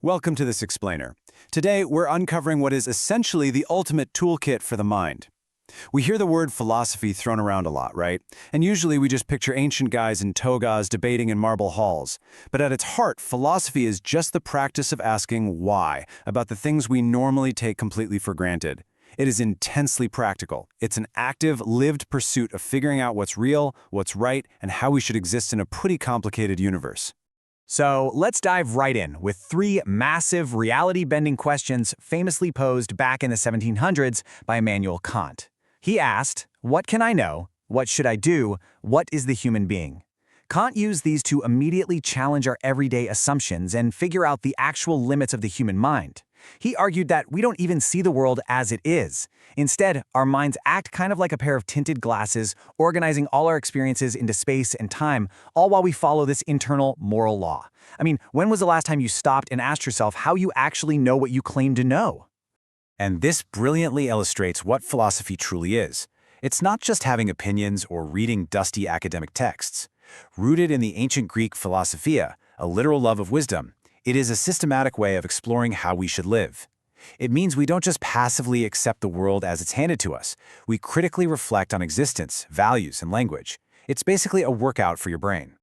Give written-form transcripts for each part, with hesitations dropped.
Welcome to this explainer. Today, we're uncovering what is essentially the ultimate toolkit for the mind. We hear the word philosophy thrown around a lot, right? And usually we just picture ancient guys in togas debating in marble halls. But at its heart, philosophy is just the practice of asking why about the things we normally take completely for granted. It is intensely practical. It's an active, lived pursuit of figuring out what's real, what's right, and how we should exist in a pretty complicated universe. So let's dive right in with three massive reality-bending questions famously posed back in the 1700s by Immanuel Kant. He asked, "What can I know? What should I do? What is the human being?" Kant used these to immediately challenge our everyday assumptions and figure out the actual limits of the human mind. He argued that we don't even see the world as it is. Instead, our minds act kind of like a pair of tinted glasses, organizing all our experiences into space and time, all while we follow this internal moral law. I mean, when was the last time you stopped and asked yourself how you actually know what you claim to know? And this brilliantly illustrates what philosophy truly is. It's not just having opinions or reading dusty academic texts. Rooted in the ancient Greek philosophia, a literal love of wisdom, it is a systematic way of exploring how we should live. It means we don't just passively accept the world as it's handed to us. We critically reflect on existence, values, and language. It's basically a workout for your brain.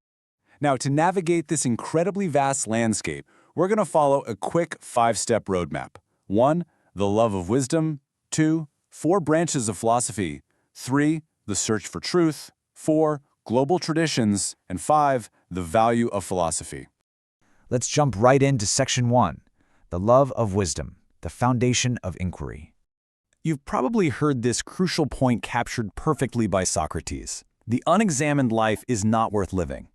Now, to navigate this incredibly vast landscape, we're going to follow a quick 5-step roadmap. 1. The love of wisdom. 2. 4 branches of philosophy. 3. The search for truth. 4. Global traditions. And 5. The value of philosophy. Let's jump right into Section 1, the love of wisdom, the foundation of inquiry. You've probably heard this crucial point captured perfectly by Socrates. The unexamined life is not worth living.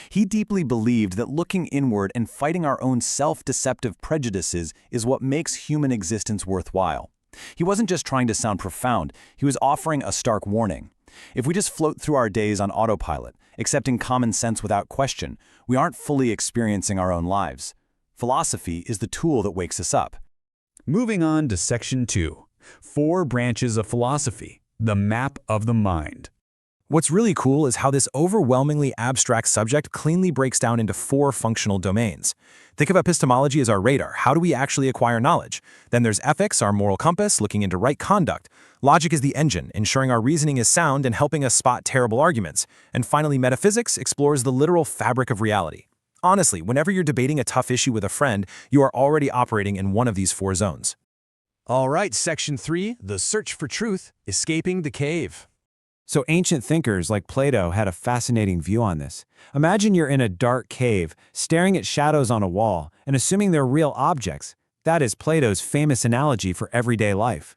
He deeply believed that looking inward and fighting our own self-deceptive prejudices is what makes human existence worthwhile. He wasn't just trying to sound profound, he was offering a stark warning. If we just float through our days on autopilot, accepting common sense without question, we aren't fully experiencing our own lives. Philosophy is the tool that wakes us up. Moving on to Section 2, 4 branches of philosophy, the map of the mind. What's really cool is how this overwhelmingly abstract subject cleanly breaks down into 4 functional domains. Think of epistemology as our radar. How do we actually acquire knowledge? Then there's ethics, our moral compass, looking into right conduct. Logic is the engine, ensuring our reasoning is sound and helping us spot terrible arguments. And finally, metaphysics explores the literal fabric of reality. Honestly, whenever you're debating a tough issue with a friend, you are already operating in one of these 4 zones. All right, Section 3, the search for truth, escaping the cave. So ancient thinkers like Plato had a fascinating view on this. Imagine you're in a dark cave, staring at shadows on a wall, and assuming they're real objects. That is Plato's famous analogy for everyday life.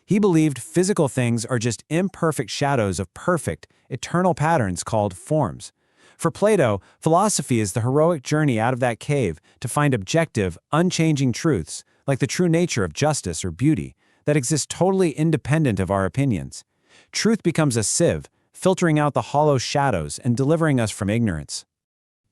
He believed physical things are just imperfect shadows of perfect, eternal patterns called forms. For Plato, philosophy is the heroic journey out of that cave to find objective, unchanging truths, like the true nature of justice or beauty, that exist totally independent of our opinions. Truth becomes a sieve, filtering out the hollow shadows and delivering us from ignorance.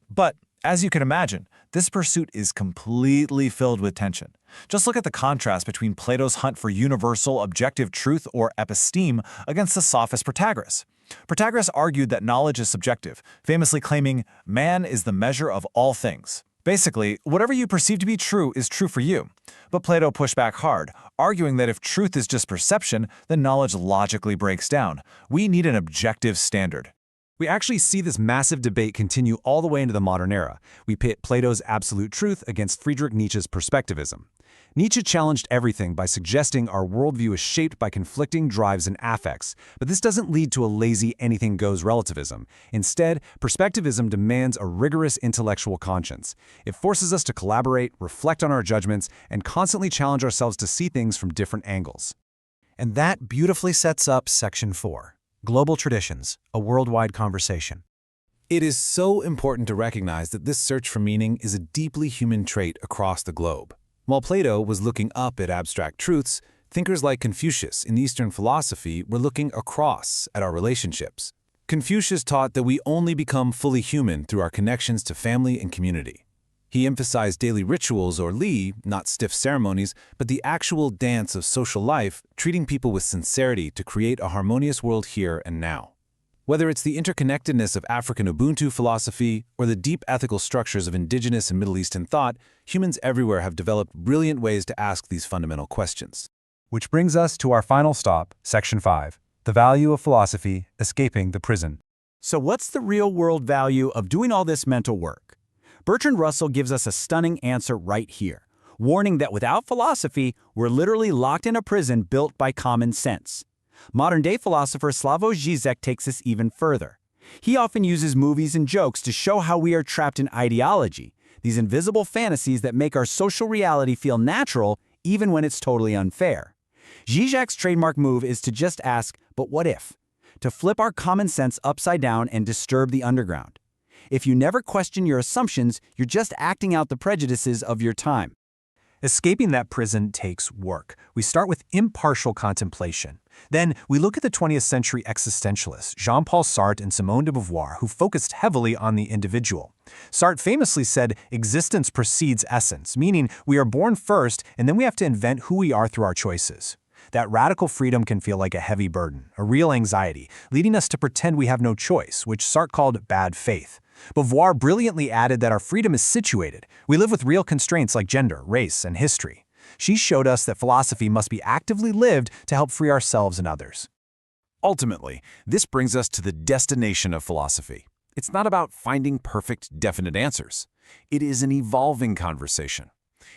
But, as you can imagine, this pursuit is completely filled with tension. Just look at the contrast between Plato's hunt for universal objective truth or episteme against the sophist Protagoras. Protagoras argued that knowledge is subjective, famously claiming, "Man is the measure of all things." Basically, whatever you perceive to be true is true for you. But Plato pushed back hard, arguing that if truth is just perception, then knowledge logically breaks down. We need an objective standard. We actually see this massive debate continue all the way into the modern era. We pit Plato's absolute truth against Friedrich Nietzsche's perspectivism. Nietzsche challenged everything by suggesting our worldview is shaped by conflicting drives and affects, but this doesn't lead to a lazy anything-goes relativism. Instead, perspectivism demands a rigorous intellectual conscience. It forces us to collaborate, reflect on our judgments, and constantly challenge ourselves to see things from different angles. And that beautifully sets up Section 4, Global Traditions, a Worldwide Conversation. It is so important to recognize that this search for meaning is a deeply human trait across the globe. While Plato was looking up at abstract truths, thinkers like Confucius in Eastern philosophy were looking across at our relationships. Confucius taught that we only become fully human through our connections to family and community. He emphasized daily rituals or li, not stiff ceremonies, but the actual dance of social life, treating people with sincerity to create a harmonious world here and now. Whether it's the interconnectedness of African Ubuntu philosophy or the deep ethical structures of indigenous and Middle Eastern thought, humans everywhere have developed brilliant ways to ask these fundamental questions. Which brings us to our final stop, Section 5, the value of philosophy, escaping the prison. So what's the real-world value of doing all this mental work? Bertrand Russell gives us a stunning answer right here, warning that without philosophy, we're literally locked in a prison built by common sense. Modern-day philosopher Slavoj Žižek takes this even further. He often uses movies and jokes to show how we are trapped in ideology, these invisible fantasies that make our social reality feel natural even when it's totally unfair. Žižek's trademark move is to just ask, but what if? To flip our common sense upside down and disturb the underground. If you never question your assumptions, you're just acting out the prejudices of your time. Escaping that prison takes work. We start with impartial contemplation. Then we look at the 20th century existentialists, Jean-Paul Sartre and Simone de Beauvoir, who focused heavily on the individual. Sartre famously said, existence precedes essence, meaning we are born first and then we have to invent who we are through our choices. That radical freedom can feel like a heavy burden, a real anxiety, leading us to pretend we have no choice, which Sartre called bad faith. Beauvoir brilliantly added that our freedom is situated. We live with real constraints like gender, race, and history. She showed us that philosophy must be actively lived to help free ourselves and others. Ultimately, this brings us to the destination of philosophy. It's not about finding perfect, definite answers. It is an evolving conversation.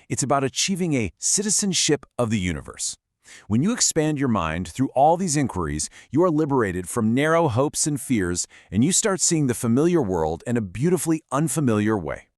It's about achieving a citizenship of the universe. When you expand your mind through all these inquiries, you are liberated from narrow hopes and fears, and you start seeing the familiar world in a beautifully unfamiliar way.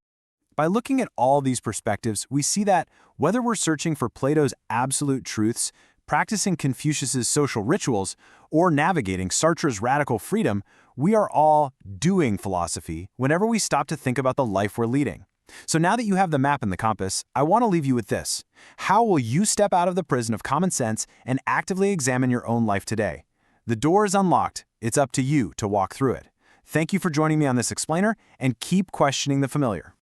By looking at all these perspectives, we see that whether we're searching for Plato's absolute truths, practicing Confucius's social rituals, or navigating Sartre's radical freedom, we are all doing philosophy whenever we stop to think about the life we're leading. So now that you have the map and the compass, I want to leave you with this. How will you step out of the prison of common sense and actively examine your own life today? The door is unlocked. It's up to you to walk through it. Thank you for joining me on this explainer, and keep questioning the familiar.